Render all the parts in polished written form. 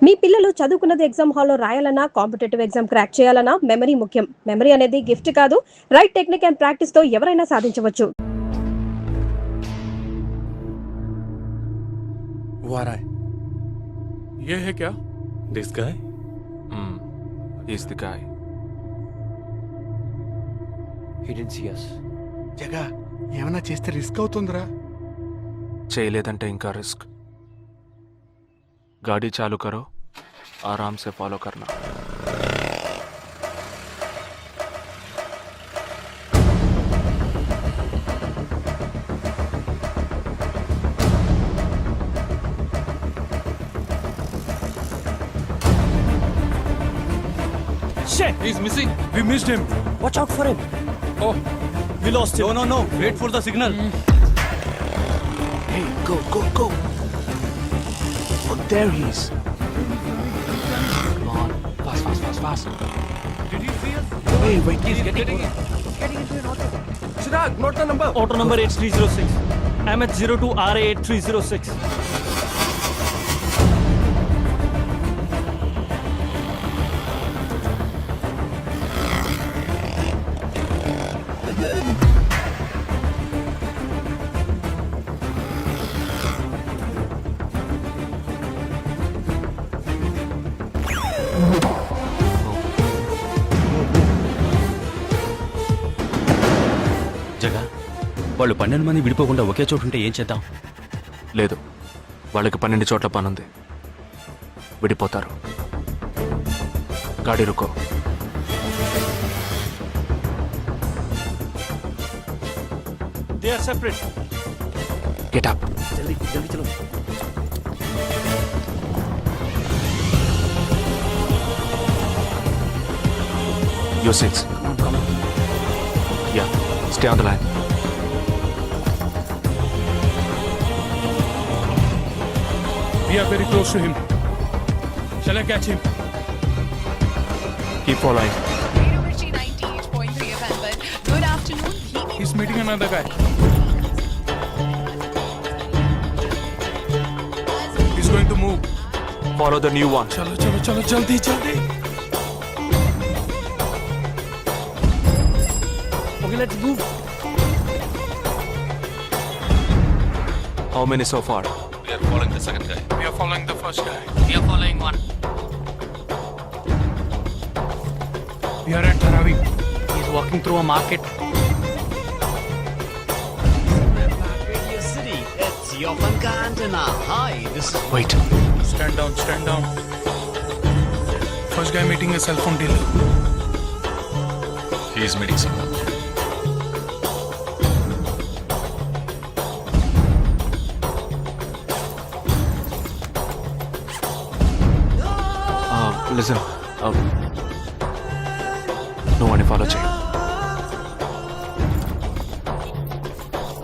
మీ పిల్లలు చదువుకున్నది ఎగ్జామ్ హాల్లో రాయాలన్నా కాంపిటేటివ్ ఎగ్జామ్ క్రాక్ చేయాలన్నా మెమరీ ముఖ్యం. మెమరీ అనేది గిఫ్ట్ కాదు, రైట్ టెక్నిక్ అండ్ ప్రాక్టీస్ తో ఎవరైనా సాధించవచ్చు. वो आ रहा है. ये है क्या? This guy? He's the guy. He didn't see us. జగా ఏమన్నా చేస్తే రిస్క్ అవుతుందిరా. చేయలేదంటే ఇంకా రిస్క్. गाड़ी चालू करो, आराम से फॉलो करना. Shit! He's missing. We missed him. Watch out for him. Oh, We lost him. No. Wait for the signal. Hey, go. Oh, there he is. Come on. Fast. Did you see us? Wait. He's getting into an auto. Chirag, note the number. Auto number 8306. MH02RA 8306. జగా వాళ్ళు 12 మంది విడిపోకుండా ఒకే చోటు ఉంటే ఏం చేద్దాం? లేదు, వాళ్ళకి 12 చోట్ల పనుంది. విడిపోతారు. गाड़ी रुको. They are separate. Get up. జల్దీ చలో. Your seats. Come on. Yeah, stay on the line. We are very close to him. Shall I catch him? Keep following. University 98.3 FM, but good afternoon. He's meeting another guy. He's going to move. Follow the new one. चलो जल्दी. Okay, let's move. How many so far? We are following the second guy. We are following the first guy. We are following one. We are at Dharavi. He's walking through a market. Radio City, it's your Funka Antenna. Hi, this is Wait. Stand down. First guy meeting a cell phone dealer. He is meeting someone. Listen. No one follow chain.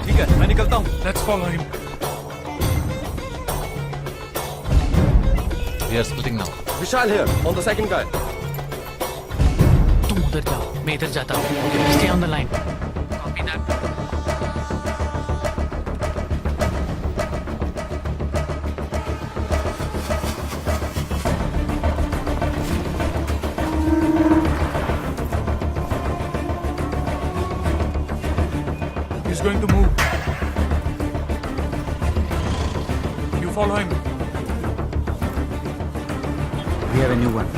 ठीक है, मैं निकलता हूँ. Let's follow him. We are splitting now. Vishal here on the second guy. तुम उधर जाओ, मैं इधर जाता हूँ. Stay on the line. Copy that. He's going to move. You follow him. We have a new one.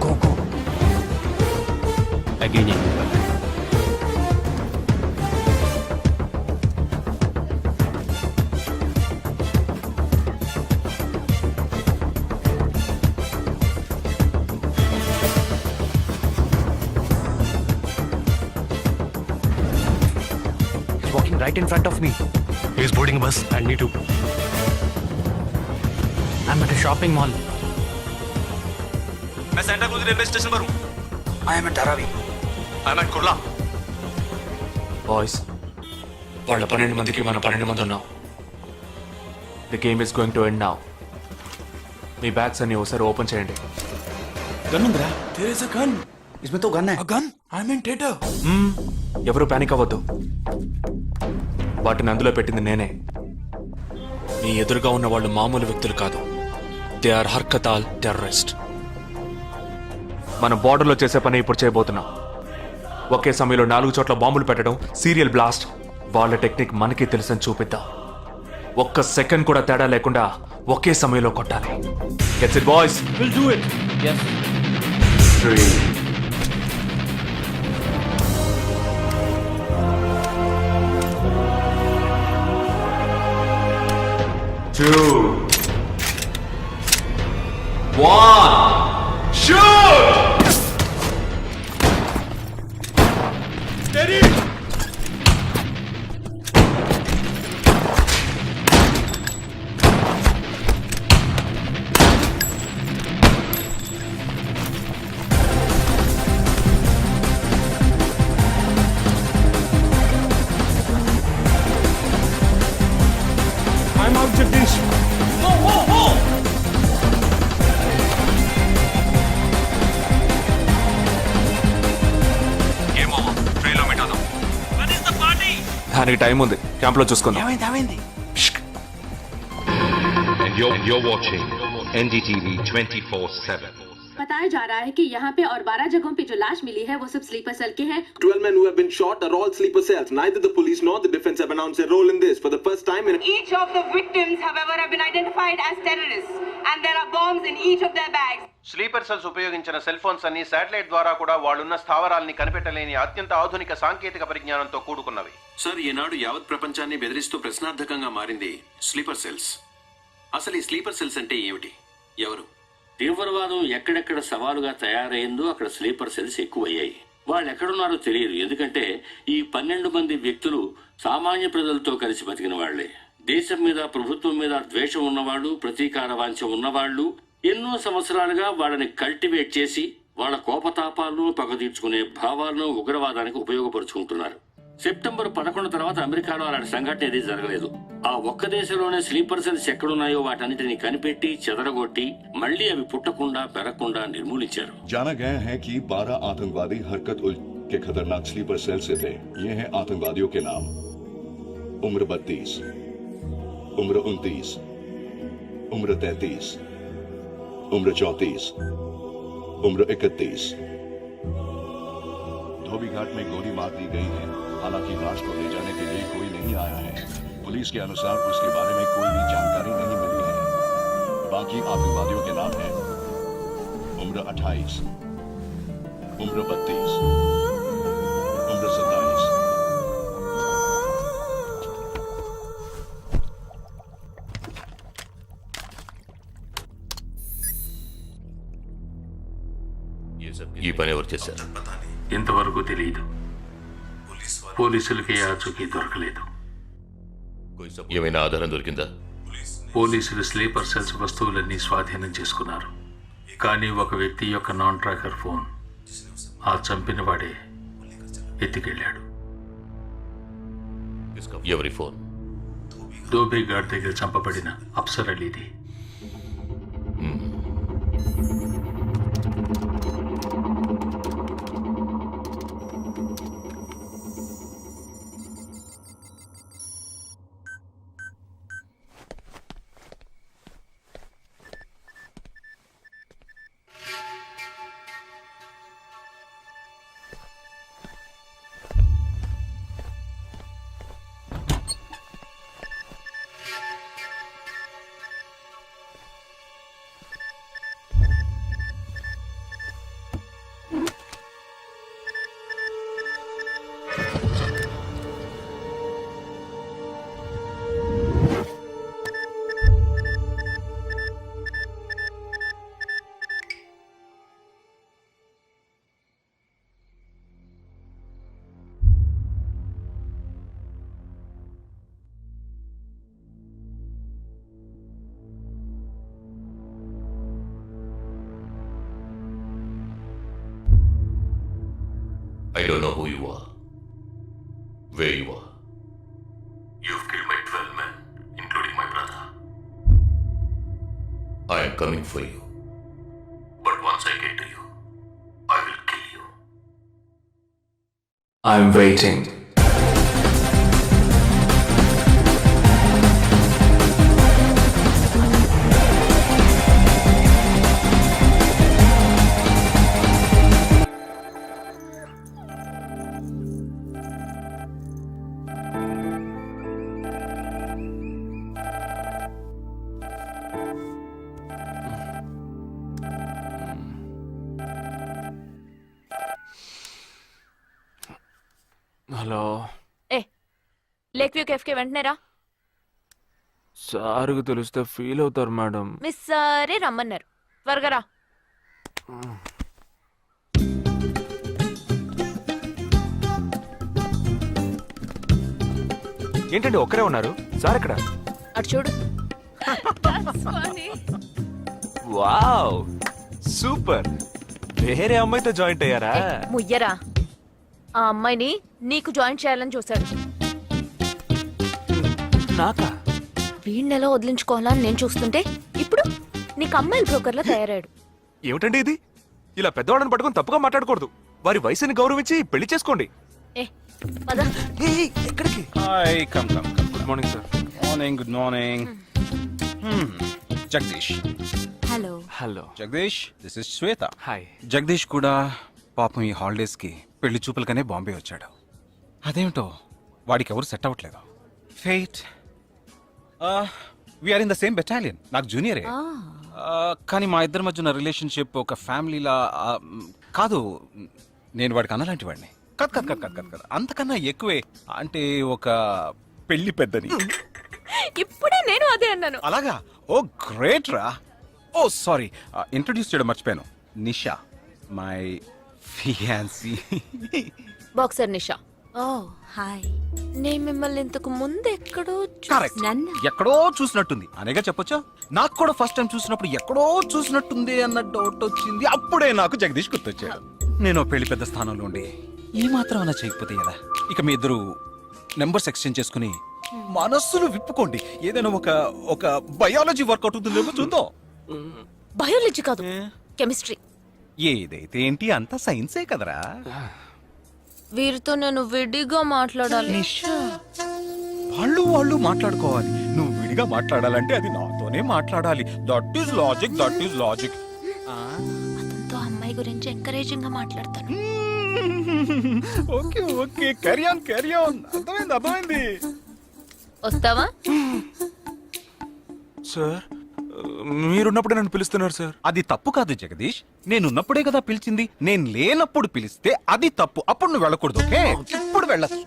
Go. Again a new one. He's walking right in front of me. He is boarding a bus and me too. I'm at a shopping mall. मैं Santa cruise railway station पर हूँ. I am at Dharavi. I am at Kurla. Boys, వాళ్ళ 12 మందికి మనం 12 మంది ఉన్నాం. The game is going to end now. Me bags అన్ని ఒకసారి ఓపెన్ చేయండి. गन ఉందిరా? There is a gun. इसमें तो गन है. A gun? I'm in theater. ఎవరు పానిక్ అవ్వద్దు. వాటిని అందులో పెట్టింది నేనే. మీ ఎదురుగా ఉన్న వాళ్ళు మామూలు వ్యక్తులు కాదు. దే ఆర్ హర్కతాల్ టెర్రరిస్ట్. మన బార్డర్లో చేసే పని ఇప్పుడు చేయబోతున్నాం. ఒకే సమయంలో 4 చోట్ల బాంబులు పెట్టడం, సీరియల్ బ్లాస్ట్. వాళ్ళ టెక్నిక్ మనకి తెలుసని చూపిద్దాం. ఒక్క సెకండ్ కూడా తేడా లేకుండా ఒకే సమయంలో కొట్టాలి. Gets it boys? Will do it. yes 3 2 1 shoot! Steady! I'm out, Jagdish. దానికి టైం ఉంది. క్యాంప్లో చూసుకుందాం. And you're watching NDTV 24/7. बताया जा रहा है कि यहाँ पे और 12 जगहों पे जो लाश मिली है वो सब स्लीपर सेल के हैं. 12 men who have been shot are all sleeper cells. Neither the police nor the defense have announced their role in this. For the first time in Each of the victims, however, have been identified as terrorists, and there are bombs in each of their bags. Sleeper cells ఉపయోగించిన cell phones అన్ని satellite ద్వారా కూడా వాళ్ళున్న స్థావరాల్ని కనిపెట్టలేని అత్యంత ఆధునిక సాంకేతిక పరిజ్ఞానంతో కూడుకున్నవి. Sir, ఈనాడు యావత్ ప్రపంచాన్ని బెదిరిస్తూ ప్రశ్నార్థకంగా మారింది స్లీపర్ సెల్స్. అసలు ఈ స్లీపర్ సెల్స్ అంటే ఏమిటి? ఎవరు? తీవ్రవాదం ఎక్కడెక్కడ సవాలుగా తయారైందో అక్కడ స్లీపర్ సెల్స్ ఎక్కువయ్యాయి. వాళ్ళు ఎక్కడున్నారో తెలియదు. ఎందుకంటే ఈ 12 మంది వ్యక్తులు సామాన్య ప్రజలతో కలిసి బతికిన వాళ్లే. దేశం మీద, ప్రభుత్వం మీద ద్వేషం ఉన్నవాళ్ళు, ప్రతీకార వాంఛ ఉన్నవాళ్లు ఎన్నో సంవత్సరాలుగా వాళ్ళని కల్టివేట్ చేసి వాళ్ళ కోపతాపాలను, పగ తీర్చుకునే భావాలను ఉగ్రవాదానికి ఉపయోగపరుచుకుంటున్నారు. సెప్టెంబర్ 11 తర్వాత అమెరికాలో అలాంటి సంఘటన ఏది జరగలేదు. ఆ ఒక్క దేశంలోనే స్లీపర్ సెల్స్ ఎక్కడున్నాయో వాటన్నిటిని కనిపెట్టి చెదరగొట్టి మళ్లీ అవి పుట్టకుండా పెరగకుండా నిర్మూలించారు. जाना गया है कि 12 आतंकवादी हरकत उल के खतरनाक स्लीपर सेल से थे. ये हैं आतंकवादियों के नाम: उम्र 32, उम्र 29, उम्र 33, उम्र 34, उम्र 31. धोबी घाट में गोली मार दी गई है. हालांकि लाश को ले जाने के लिए कोई नहीं आया है. पुलिस के अनुसार उसके बारे में कोई भी जानकारी नहीं मिली है. बाकी आतंकवादियों के नाम हैं: उम्र 28, उम्र 32, उम्र 27. ఈ పని ఎవరు చేశారు? ఇంతవరకు తెలియదు. పోలీసులకి ఆచూకీ దొరకలేదు. ఏమైనా ఆధారం దొరికిందా? పోలీసులు స్లీపర్ సెల్స్ వస్తువులన్నీ స్వాధీనం చేసుకున్నారు. కానీ ఒక వ్యక్తి యొక్క నాన్ ట్రాకర్ ఫోన్ ఆ చంపిన వాడే ఎత్తికెళ్ళాడు. ఎవరి ఫోన్? ధోబీ ఘాట్ దగ్గర చంపబడిన Afsar అలీది. I don't know who you are, where you are. You've killed my 12 men, including my brother. I am coming for you. But once I get to you, I will kill you. I'm waiting. Lake view కేఫ్కి వెంటనే రా. సార్కి తెలిస్తే feel అవుతారు madam. Miss సరే రమ్మన్నారు, త్వరగా రా. ఏంటండి ఒక్కరే ఉన్నారు? సార్ ఎక్కడ? అటు చూడు. Wow super. వేరే అమ్మాయితో జాయింట్ అయ్యారా? ముయ్యరా, ఆ అమ్మాయిని నీకు జాయిన్ చేయాలని చూశాడు. నాకా? వీడిని ఎలా వదిలించుకోవాలని నేను చూస్తుంటే ఇప్పుడు నీకు అమ్మాయిల బ్రోకర్లా తయారాడు. ఏమిటండి ఇది? ఇలా పెద్దవాళ్ళని పట్టుకొని తప్పుగా మాట్లాడకూడదు. వారి వయసుని గౌరవించి పెళ్లి చేసుకోండి. ఏ పద. ఎక్కడికి? Hi come come come. Good morning sir. Morning, good morning. Jagadish. Hello. Hello Jagadish, this is Shweta. Hi. Jagadish కూడా పాపం ఈ హాలిడేస్కి పెళ్లి చూపులకనే బాంబే వచ్చాడు. అదేమిటో వాడికి ఎవరు సెట్ అవ్వట్లేదు. ఫెయిట్. We are in the same battalion. నాకు జూనియరే. కానీ మా ఇద్దరి మధ్య ఉన్న రిలేషన్షిప్ ఒక ఫ్యామిలీలా కాదు. నేను వాడికి అన్నలాంటి వాడిని కాదు కాదు కాదు కాదు కాదు, అంతకన్నా ఎక్కువే. అంటే ఒక పెళ్లి పెద్దని. ఇప్పుడే నేను అదే అన్నాను. అలాగా? ఓ గ్రేట్ రా. ఓ సారీ, ఇంట్రొడ్యూస్ చేయడం మర్చిపోయాను. Nisha, my fiancee. Boxer Nisha. Oh hi. నేను మిమ్మల్ని ఇంతకు ముందు ఎక్కడో కరెక్ట్, ఎక్కడో చూసినట్టుంది అనేగా చెప్పొచ్చా. నాకు కూడా ఫస్ట్ టైం చూసినప్పుడు ఎక్కడో చూసినట్టుంది అన్న డౌట్ వచ్చింది. అప్పుడే నాకు జగదీష్ గుర్తొచ్చాడు. నేను పెళ్లి పెద్ద స్థానంలో ఉండి ఈ మాత్రం అలా చేయకపోతే కదా. ఇక మీ ఇద్దరు నెంబర్స్ ఎక్స్చేంజ్ చేసుకుని మనస్సులు విప్పుకోండి. ఏదైనా ఒక బయాలజీ వర్కౌట్ అవుతుందేమో చూద్దాం. బయాలజీ కాదు, కెమిస్ట్రీ. ఏదైతే ఏంటి, అంతా సైన్సే కదరా. వీరితో నేను విడిగా మాట్లాడాలి. వాళ్ళు మాట్లాడుకోవాలి. నువ్వు విడిగా మాట్లాడాలంటే అది నాతోనే మాట్లాడాలి. That is logic, that is logic. అతనితో అమ్మాయి గురించి ఎంకరేజింగ్ గా మాట్లాడతాను. Okay okay, carry on carry on. అర్థమైంది. వస్తావా? సార్ మీరున్నప్పుడే నన్ను పిలుస్తున్నారు సార్. అది తప్పు కాదు జగదీష్. నేనున్నప్పుడే కదా పిలిచింది. నేను లేనప్పుడు పిలిస్తే అది తప్పు. అప్పుడు నువ్వు వెళ్ళకూడదు. ఓకే, ఇప్పుడు వెళ్ళచ్చు.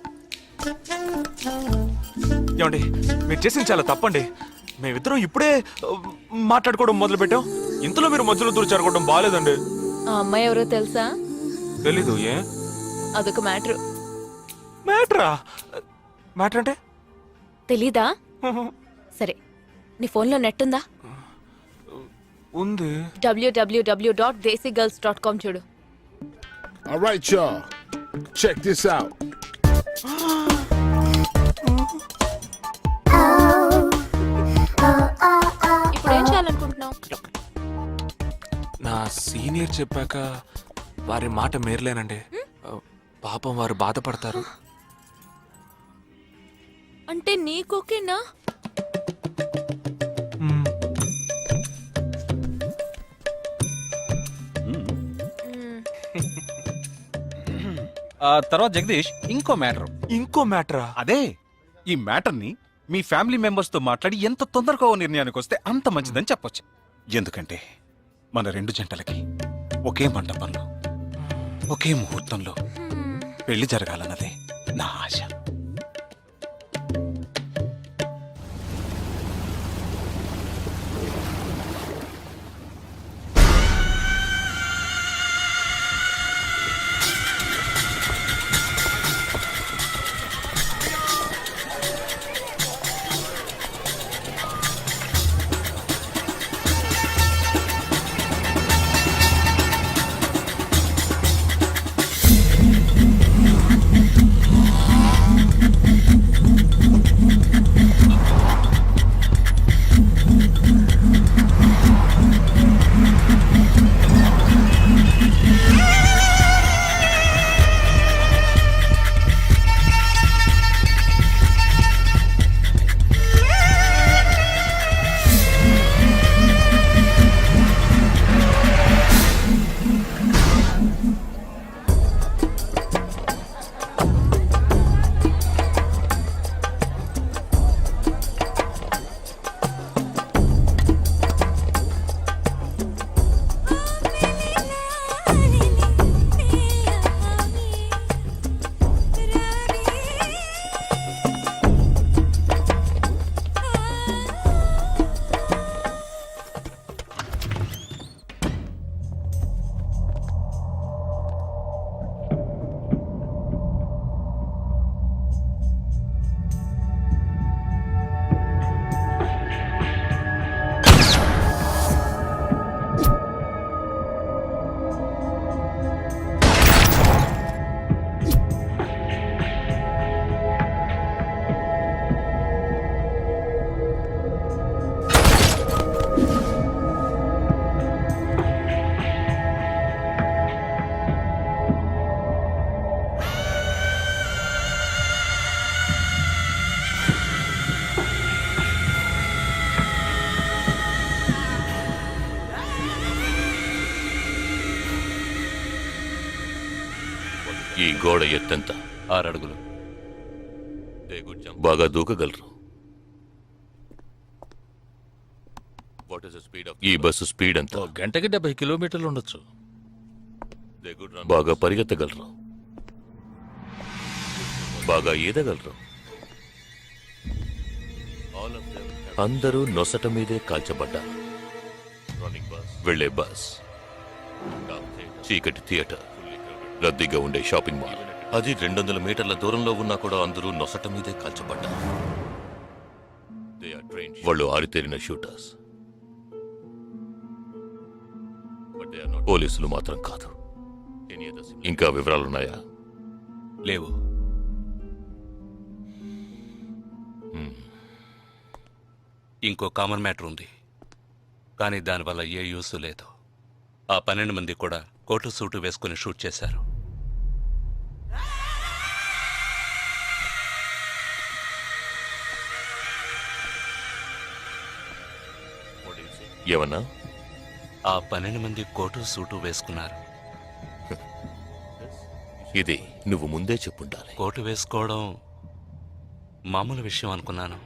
ఏమండి, మీరు చేసింది చాలా తప్పండి. మేమిద్దరం ఇప్పుడే మాట్లాడుకోవడం మొదలు పెట్టాం. ఇంతలో మీరు మధ్యలో దూరం బాగాలేదండి. ఆ అమ్మాయి ఎవరో తెలుసా? తెలీదు. ఏ? అదొక మ్యాటర్. మ్యాటరా? మ్యాటర్ అంటే? తెలీదా? సరే, నీ ఫోన్లో నెట్ ఉందా? ఉంది. www.desicgirls.com చూడు. All right, y'all. Check this out. ఇప్పుడు ఏం చేయాలనుకుంటున్నావు? నా సీనియర్ చెప్పాక వారి మాట మేరలేనండి. పాపం వారు బాధపడతారు. అంటే నీకోకేనా? తర్వాత జగదీష్, ఇంకో మ్యాటరా? అదే, ఈ మ్యాటర్ ని మీ ఫ్యామిలీ మెంబర్స్ తో మాట్లాడి ఎంత తొందరగా ఓ నిర్ణయానికి వస్తే అంత మంచిదని చెప్పొచ్చు. ఎందుకంటే మన రెండు జంటలకి ఒకే మండపంలో ఒకే ముహూర్తంలో పెళ్లి జరగాలన్నదే నా ఆశ. ఈ గోడ ఎత్తెంత? 6 అడుగులు. బాగా దూకగలరు. ఈ బస్సు స్పీడ్ ఎంత? గంటకి 70 కిలోమీటర్లు ఉండొచ్చు. బాగా పరిగెత్తగలరు. బాగా ఈదగలరు. అందరూ నొసట మీదే కాల్చబడ్డారు. వెళ్లే బస్, చీకటి థియేటర్, రద్దీగా ఉండే షాపింగ్ మాల్, అది 200 మీటర్ల దూరంలో ఉన్నా కూడా అందరూ నొసట మీదే కాల్చబడ్డారు. వాళ్ళు ఆరితేరిన షూటర్స్. పోలీసులు మాత్రం కాదు. ఇంకా వివరాలున్నాయా? లేవు. ఇంకో కామన్ మ్యాటర్ ఉంది, కానీ దానివల్ల ఏ యూస్ లేదు. ఆ 12 మంది కూడా కోటు సూటు వేసుకుని షూట్ చేశారు. ఏమన్నా? ఆ 12 మంది కోటు సూటు వేసుకున్నారు. ఇది నువ్వు ముందే చెప్పుండాలి. కోటు వేసుకోవడం మామూలు విషయం అనుకున్నాను.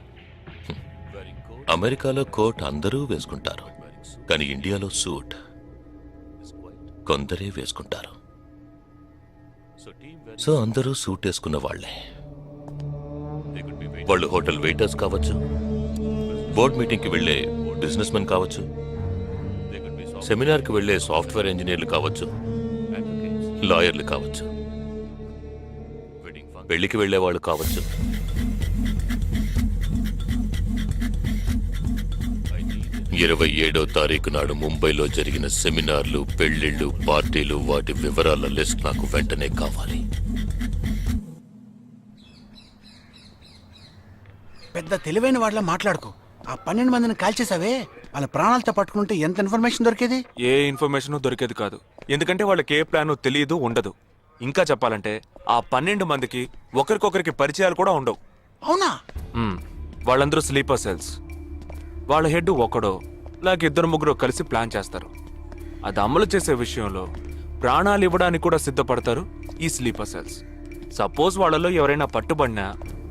అమెరికాలో కోట్ అందరూ వేసుకుంటారు, కానీ ఇండియాలో సూట్ కొందరే వేసుకుంటారు. సో అందరూ సూట్ వేసుకున్న వాళ్లే. వాళ్ళు హోటల్ వెయిటర్స్ కావచ్చు, బోర్డ్ మీటింగ్కి వెళ్లే బిజినెస్ మెన్ కావచ్చు, సెమినార్కి వెళ్లే సాఫ్ట్వేర్ ఇంజనీర్లు కావచ్చు, లాయర్లు కావచ్చు, పెళ్లికి వెళ్లే వాళ్ళు కావచ్చు. 27వ తారీఖు నాడు ముంబైలో జరిగిన సెమినార్లు, పెళ్లిళ్లు, పార్టీలు, వాటి వివరాల లిస్ట్ నాకు వెంటనే కావాలి. పెద్ద తెలివైన వాళ్ళ మాట్లాడుకో. ఆ 12 మందిని కాల్చేసావే, వాళ్ళ ప్రాణాలతో పట్టుకుంటే ఎంత ఇన్ఫర్మేషన్ దొరికేది? ఏ ఇన్ఫర్మేషన్ దొరికేది కాదు, ఎందుకంటే వాళ్ళకి ఏ ప్లాన్ తెలియదు, ఉండదు. ఇంకా చెప్పాలంటే ఆ 12 మందికి ఒకరికొకరికి పరిచయాలు కూడా ఉండవు. అవునా? వాళ్ళందరూ స్లీపర్ సెల్స్. వాళ్ళ హెడ్ ఒకడో లేక 2-3 కలిసి ప్లాన్ చేస్తారు. అది అమలు చేసే విషయంలో ప్రాణాలు ఇవ్వడానికి కూడా సిద్ధపడతారు ఈ స్లీపర్ సెల్స్. సపోజ్ వాళ్ళలో ఎవరైనా పట్టుబడినా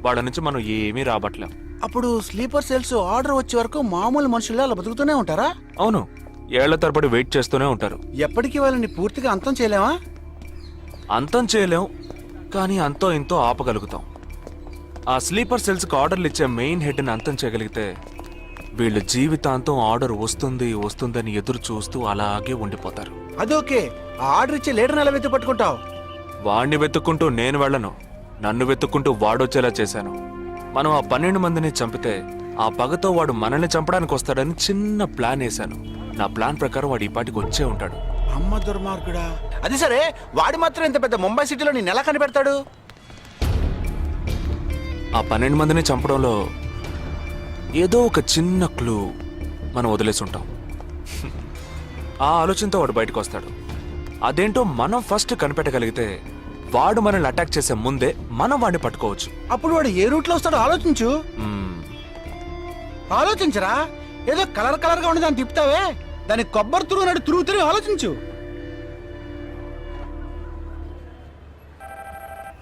వాళ్ళ నుంచి మనం ఏమీ రాబట్టలేం. అప్పుడు స్లీపర్ సెల్స్ ఆర్డర్ వచ్చే వరకు మామూలు మనుషుల్లో అలా బతుకుతూనే ఉంటారా? అవును, ఏళ్ల తరబడి వెయిట్ చేస్తూనే ఉంటారు. ఎప్పటికీ వాళ్ళని పూర్తిగా అంతం చేయలేమా? అంతం చేయలేం, కానీ అంతో ఇంతో ఆపగలుగుతాం. ఆ స్లీపర్ సెల్స్కి ఆర్డర్లు ఇచ్చే మెయిన్ హెడ్ని అంతం చేయగలిగితే వీళ్ళు జీవితాంతం ఆర్డర్ వస్తుందని ఎదురు చూస్తూ అలాగే ఉండిపోతారు. అదోకే, ఆ ఆర్డర్ ఇచ్చే లీడర్ని ఎలా వెతు పట్టుకుంటావు? వాడిని వెతుక్కుంటూ నేను వెళ్ళను, నన్ను వెతుక్కుంటూ వాడొచ్చేలా చేశాను. మనం ఆ 12 మందిని చంపితే ఆ పగతో వాడు మనల్ని చంపడానికి వస్తాడని చిన్న ప్లాన్ వేశాను. నా ప్లాన్ ప్రకారం వాడు ఈ పాటికి వచ్చే ఉంటాడు. అమ్మ దుర్మార్గుడా! అది సరే, వాడి మాత్రం ఇంత పెద్ద ముంబై సిటీలో నేను ఎలా కనిపెడతాడు? ఆ 12 మందిని చంపడంలో ఏదో ఒక చిన్న క్లూ మనం వదిలేసి ఉంటాం. ఆ ఆలోచనతో వాడు బయటకు వస్తాడు. అదేంటో మనం ఫస్ట్ కనిపెట్టగలిగితే వాడు మనల్ని అటాక్ చేసే ముందే మనం వాడిని పట్టుకోవచ్చు. అప్పుడు వాడు ఏ రూట్ లో వస్తాడో ఆలోచించు. ఆలోచించరా, ఏదో కలర్ గా ఉండేదాన్ని తిప్పుతావే, దాని కొబ్బరి తురుగు నాడు తిరుగుతూనే ఆలోచించు.